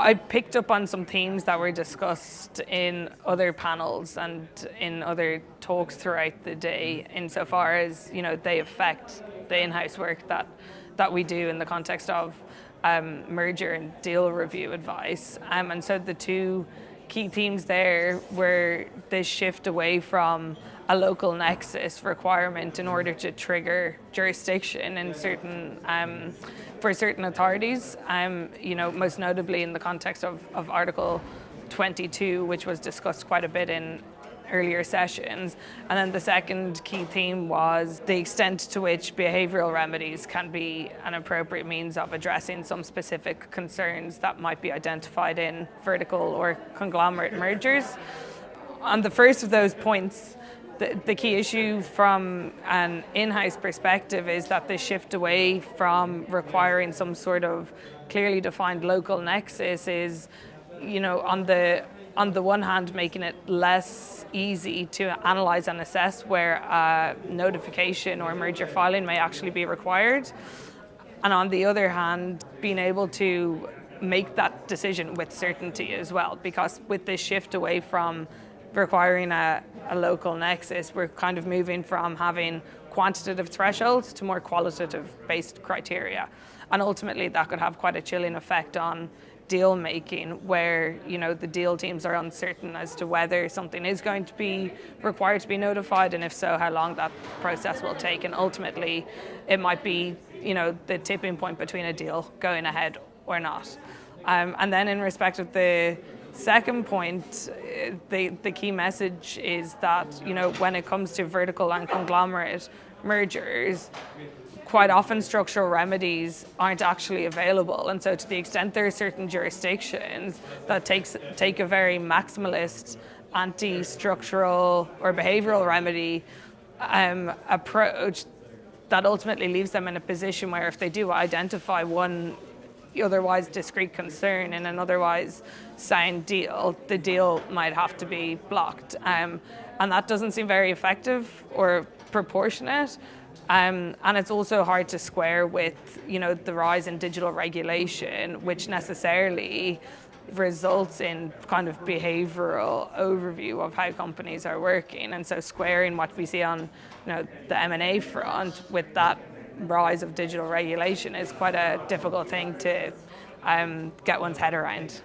I picked up on some themes that were discussed in other panels and in other talks throughout the day, insofar as they affect the in-house work that we do in the context of merger and deal review advice. And so the two key themes there were this shift away from a local nexus requirement in order to trigger jurisdiction in for certain authorities, most notably in the context of Article 22, which was discussed quite a bit in earlier sessions. And then the second key theme was the extent to which behavioural remedies can be an appropriate means of addressing some specific concerns that might be identified in vertical or conglomerate mergers. On the first of those points, the key issue from an in-house perspective is that the shift away from requiring some sort of clearly defined local nexus is, on the one hand, making it less easy to analyse and assess where a notification or merger filing may actually be required. And on the other hand, being able to make that decision with certainty as well, because with this shift away from requiring a local nexus, we're kind of moving from having quantitative thresholds to more qualitative based criteria. And ultimately that could have quite a chilling effect on deal making, where the deal teams are uncertain as to whether something is going to be required to be notified, and if so, how long that process will take. And ultimately it might be the tipping point between a deal going ahead or not. And then in respect of the second point, the key message is that when it comes to vertical and conglomerate mergers, quite often structural remedies aren't actually available. And so to the extent there are certain jurisdictions that take a very maximalist anti-structural or behavioural remedy approach, that ultimately leaves them in a position where if they do identify one otherwise discrete concern in an otherwise sound deal, the deal might have to be blocked. And that doesn't seem very effective or proportionate. And it's also hard to square with, the rise in digital regulation, which necessarily results in kind of behavioural overview of how companies are working. And so squaring what we see on, the M&A front with that rise of digital regulation is quite a difficult thing to get one's head around.